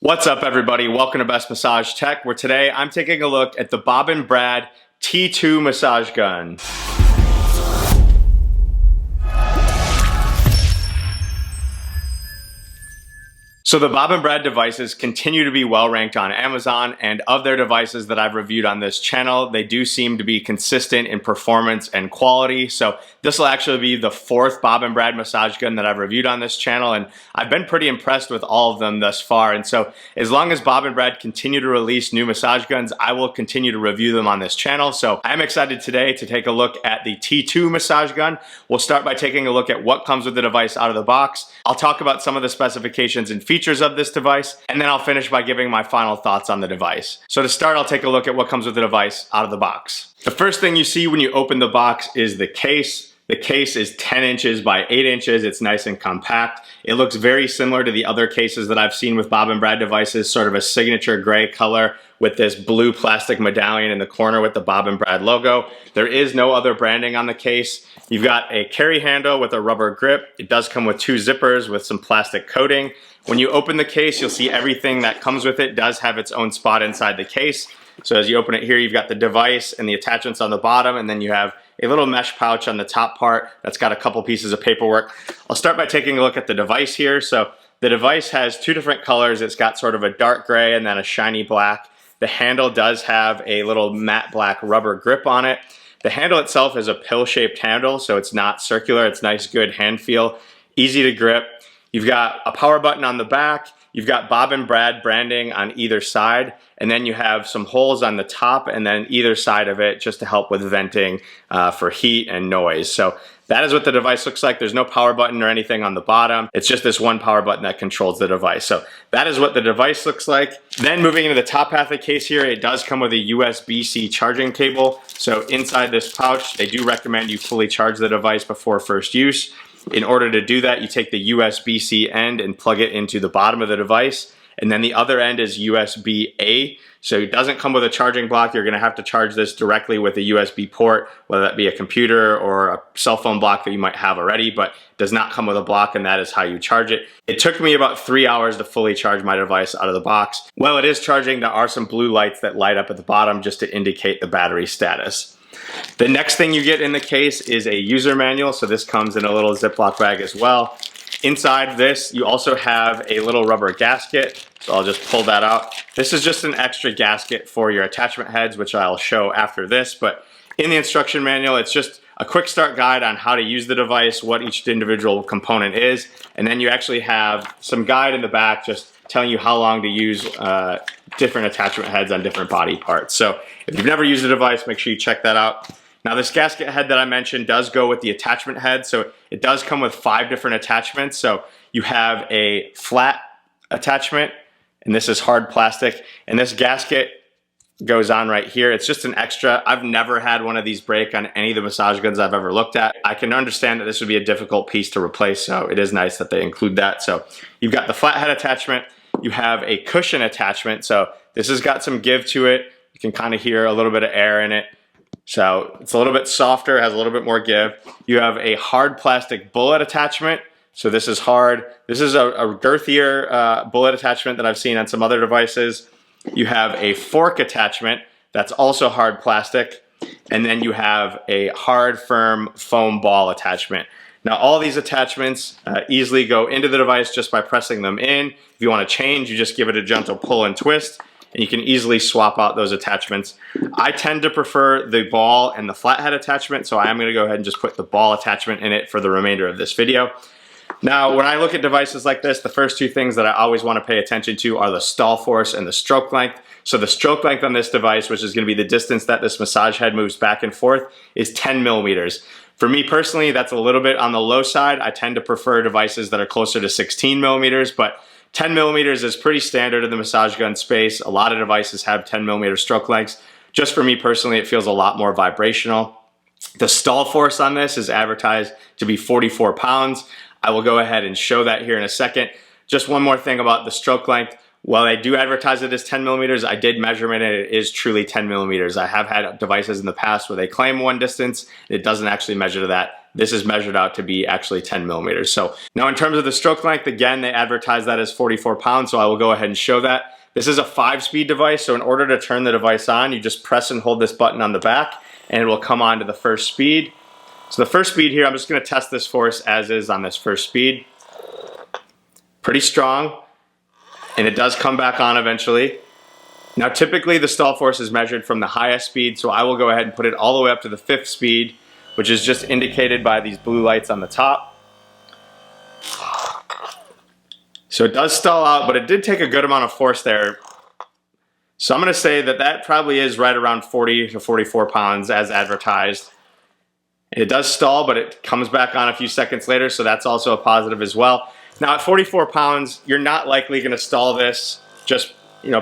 What's up, everybody? Welcome to Best Massage Tech, where today I'm taking a look at the Bob & Brad T2 massage gun. So the Bob & Brad devices continue to be well ranked on Amazon, and of their devices that I've reviewed on this channel, they do seem to be consistent in performance and quality. So this will actually be the fourth Bob & Brad massage gun that I've reviewed on this channel, and I've been pretty impressed with all of them thus far. And so as long as Bob & Brad continue to release new massage guns, I will continue to review them on this channel. So I'm excited today to take a look at the T2 massage gun. We'll start by taking a look at what comes with the device out of the box. I'll talk about some of the specifications and features of this device, and then I'll finish by giving my final thoughts on the device. So to start, I'll take a look at what comes with the device out of the box. The first thing you see when you open the box is the case. The case is 10 inches by 8 inches. It's nice and compact. It looks very similar to the other cases that I've seen with Bob & Brad devices, sort of a signature gray color with this blue plastic medallion in the corner with the Bob & Brad logo. There is no other branding on the case. You've got a carry handle with a rubber grip. It does come with two zippers with some plastic coating. When you open the case, you'll see everything that comes with it does have its own spot inside the case. So as you open it here, you've got the device and the attachments on the bottom, and then you have a little mesh pouch on the top part that's got a couple pieces of paperwork. I'll start by taking a look at the device here. So the device has two different colors. It's got sort of a dark gray and then a shiny black. The handle does have a little matte black rubber grip on it. The handle itself is a pill-shaped handle, so it's not circular. It's nice, good hand feel, easy to grip. You've got a power button on the back. You've got Bob & Brad branding on either side, and then you have some holes on the top and then either side of it just to help with venting for heat and noise. So that is what the device looks like. There's no power button or anything on the bottom. It's just this one power button that controls the device. So that is what the device looks like. Then moving into the top half of the case here, it does come with a USB-C charging cable. So inside this pouch, they do recommend you fully charge the device before first use. In order to do that, you take the USB-C end and plug it into the bottom of the device. And then the other end is USB-A. So it doesn't come with a charging block. You're gonna have to charge this directly with a USB port, whether that be a computer or a cell phone block that you might have already, but does not come with a block, and that is how you charge it. It took me about 3 hours to fully charge my device out of the box. While it is charging, there are some blue lights that light up at the bottom just to indicate the battery status. The next thing you get in the case is a user manual. So this comes in a little Ziploc bag as well. Inside this, you also have a little rubber gasket. So I'll just pull that out. This is just an extra gasket for your attachment heads, which I'll show after this. But in the instruction manual, it's just a quick start guide on how to use the device, what each individual component is. And then you actually have some guide in the back just telling you how long to use different attachment heads on different body parts. So if you've never used the device, make sure you check that out. Now this gasket head that I mentioned does go with the attachment head. So it does come with 5 different attachments. So you have a flat attachment, and this is hard plastic. And this gasket goes on right here. It's just an extra. I've never had one of these break on any of the massage guns I've ever looked at. I can understand that this would be a difficult piece to replace, so it is nice that they include that. So you've got the flat head attachment. You have a cushion attachment. So this has got some give to it. You can kind of hear a little bit of air in it. So it's a little bit softer, has a little bit more give. You have a hard plastic bullet attachment. So this is hard. This is a girthier bullet attachment that I've seen on some other devices. You have a fork attachment that's also hard plastic. And then you have a hard, firm foam ball attachment. Now all these attachments easily go into the device just by pressing them in. If you want to change, you just give it a gentle pull and twist, and you can easily swap out those attachments. I tend to prefer the ball and the flathead attachment, so I am going to go ahead and just put the ball attachment in it for the remainder of this video. Now, when I look at devices like this, the first two things that I always want to pay attention to are the stall force and the stroke length. So the stroke length on this device, which is going to be the distance that this massage head moves back and forth, is 10 millimeters. For me personally, that's a little bit on the low side. I tend to prefer devices that are closer to 16 millimeters, but 10 millimeters is pretty standard in the massage gun space. A lot of devices have 10 millimeter stroke lengths. Just for me personally, it feels a lot more vibrational. The stall force on this is advertised to be 44 pounds. I will go ahead and show that here in a second. Just one more thing about the stroke length. While I do advertise it as 10 millimeters, I did measure it and it is truly 10 millimeters. I have had devices in the past where they claim one distance. It doesn't actually measure to that. this is measured out to be actually 10 millimeters. So now in terms of the stroke length, again, they advertise that as 44 pounds, so I will go ahead and show that. This is a 5-speed device, so in order to turn the device on, you just press and hold this button on the back, and it will come on to the first speed. So the first speed here, I'm just going to test this force as is on this first speed. Pretty strong, and it does come back on eventually. Now typically the stall force is measured from the highest speed, so I will go ahead and put it all the way up to the 5th speed, which is just indicated by these blue lights on the top. So it does stall out, but it did take a good amount of force there. So I'm going to say that that probably is right around 40 to 44 pounds as advertised. It does stall, but it comes back on a few seconds later, so that's also a positive as well. Now at 44 pounds, you're not likely going to stall this just,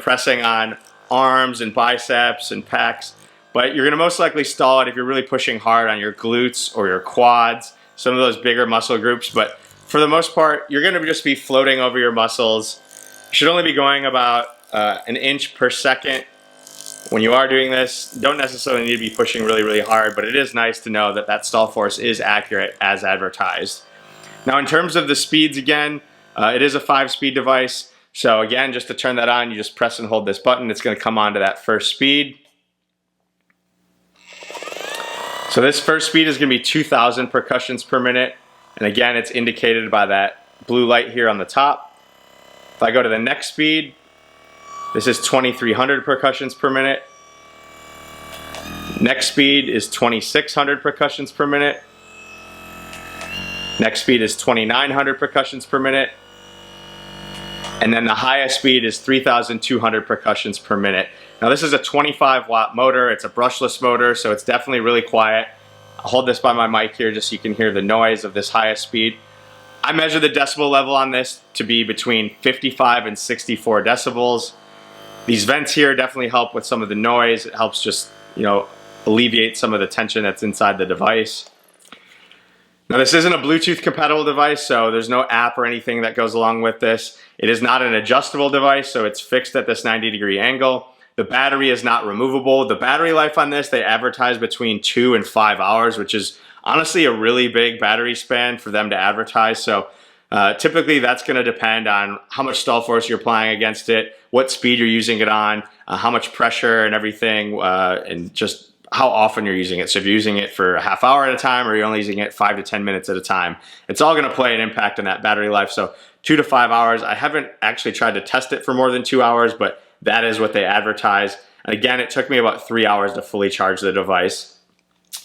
pressing on arms and biceps and pecs. But you're going to most likely stall it if you're really pushing hard on your glutes or your quads, some of those bigger muscle groups. But for the most part, you're going to just be floating over your muscles. You should only be going about an inch per second. When you are doing this, don't necessarily need to be pushing really, really hard, but it is nice to know that that stall force is accurate as advertised. Now in terms of the speeds again, it is a 5-speed device. So again, just to turn that on, you just press and hold this button. It's going to come on to that first speed. So this first speed is going to be 2,000 percussions per minute. And again, it's indicated by that blue light here on the top. If I go to the next speed, this is 2,300 percussions per minute. Next speed is 2,600 percussions per minute. Next speed is 2,900 percussions per minute. And then the highest speed is 3,200 percussions per minute. Now this is a 25-watt motor. It's a brushless motor, so it's definitely really quiet. I'll hold this by my mic here just so you can hear the noise of this highest speed. I measure the decibel level on this to be between 55 and 64 decibels. These vents here definitely help with some of the noise. It helps just, alleviate some of the tension that's inside the device. Now this isn't a Bluetooth compatible device, so there's no app or anything that goes along with this. It is not an adjustable device, so it's fixed at this 90-degree angle. The battery is not removable. The battery life on this, they advertise between 2 and 5 hours, which is honestly a really big battery span for them to advertise. So typically that's going to depend on how much stall force you're applying against it, what speed you're using it on, how much pressure and everything, and just how often you're using it. So if you're using it for a half hour at a time or you're only using it 5 to 10 minutes at a time, it's all going to play an impact on that battery life. So 2 to 5 hours. I haven't actually tried to test it for more than 2 hours, but that is what they advertise. And again, it took me about 3 hours to fully charge the device.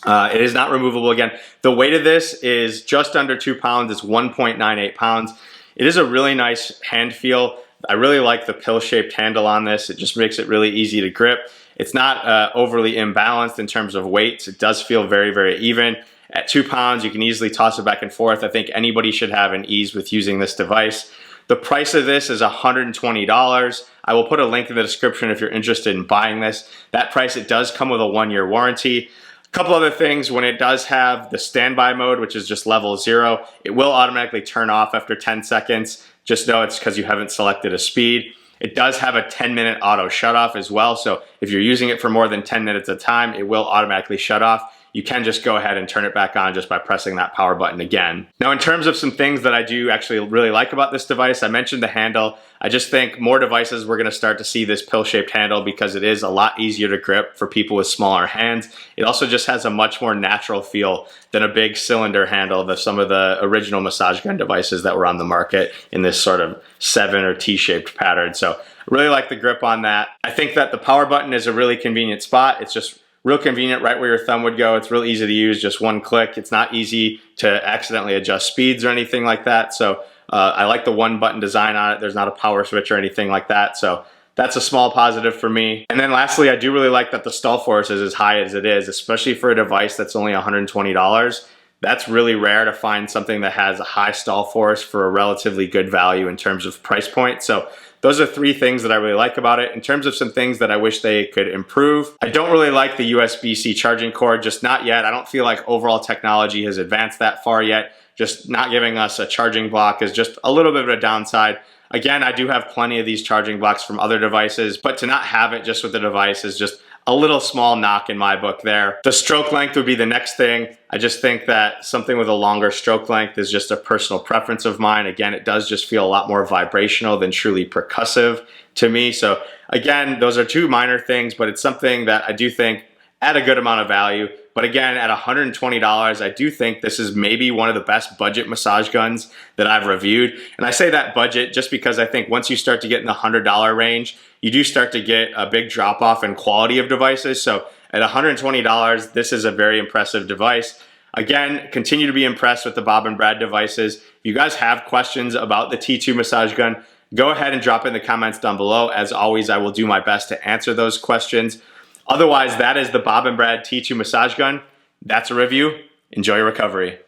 It is not removable again. The weight of this is just under 2 pounds. It's 1.98 pounds. It is a really nice hand feel. I really like the pill-shaped handle on this. It just makes it really easy to grip. It's not overly imbalanced in terms of weights. It does feel very, very even. At 2 pounds, you can easily toss it back and forth. I think anybody should have an ease with using this device. The price of this is $120. I will put a link in the description if you're interested in buying this. That price, it does come with a 1-year warranty. A couple other things, when it does have the standby mode, which is just level 0, it will automatically turn off after 10 seconds. Just know it's because you haven't selected a speed. It does have a 10-minute auto shut off as well, so if you're using it for more than 10 minutes at a time, it will automatically shut off. You can just go ahead and turn it back on just by pressing that power button again. Now in terms of some things that I do actually really like about this device, I mentioned the handle. I just think more devices we're going to start to see this pill-shaped handle because it is a lot easier to grip for people with smaller hands. It also just has a much more natural feel than a big cylinder handle of some of the original massage gun devices that were on the market in this sort of 7 or T-shaped pattern. So I really like the grip on that. I think that the power button is a really convenient spot. It's just real convenient right where your thumb would go. It's real easy to use, just one click. It's not easy to accidentally adjust speeds or anything like that. So I like the one button design on it. There's not a power switch or anything like that. So that's a small positive for me. And then lastly, I do really like that the stall force is as high as it is, especially for a device that's only $120. That's really rare to find something that has a high stall force for a relatively good value in terms of price point. So those are 3 things that I really like about it. In terms of some things that I wish they could improve, I don't really like the USB-C charging cord, just not yet. I don't feel like overall technology has advanced that far yet. Just not giving us a charging block is just a little bit of a downside. Again, I do have plenty of these charging blocks from other devices, but to not have it just with the device is just a little small knock in my book there. The stroke length would be the next thing. I just think that something with a longer stroke length is just a personal preference of mine. Again, it does just feel a lot more vibrational than truly percussive to me. So again, those are two minor things, but it's something that I do think add a good amount of value. But again, at $120, I do think this is maybe one of the best budget massage guns that I've reviewed. And I say that budget just because I think once you start to get in the $100 range, you do start to get a big drop off in quality of devices. So at $120, this is a very impressive device. Again, continue to be impressed with the Bob and Brad devices. If you guys have questions about the T2 massage gun, go ahead and drop in the comments down below. As always, I will do my best to answer those questions. Otherwise, that is the Bob and Brad T2 massage gun. That's a review. Enjoy your recovery.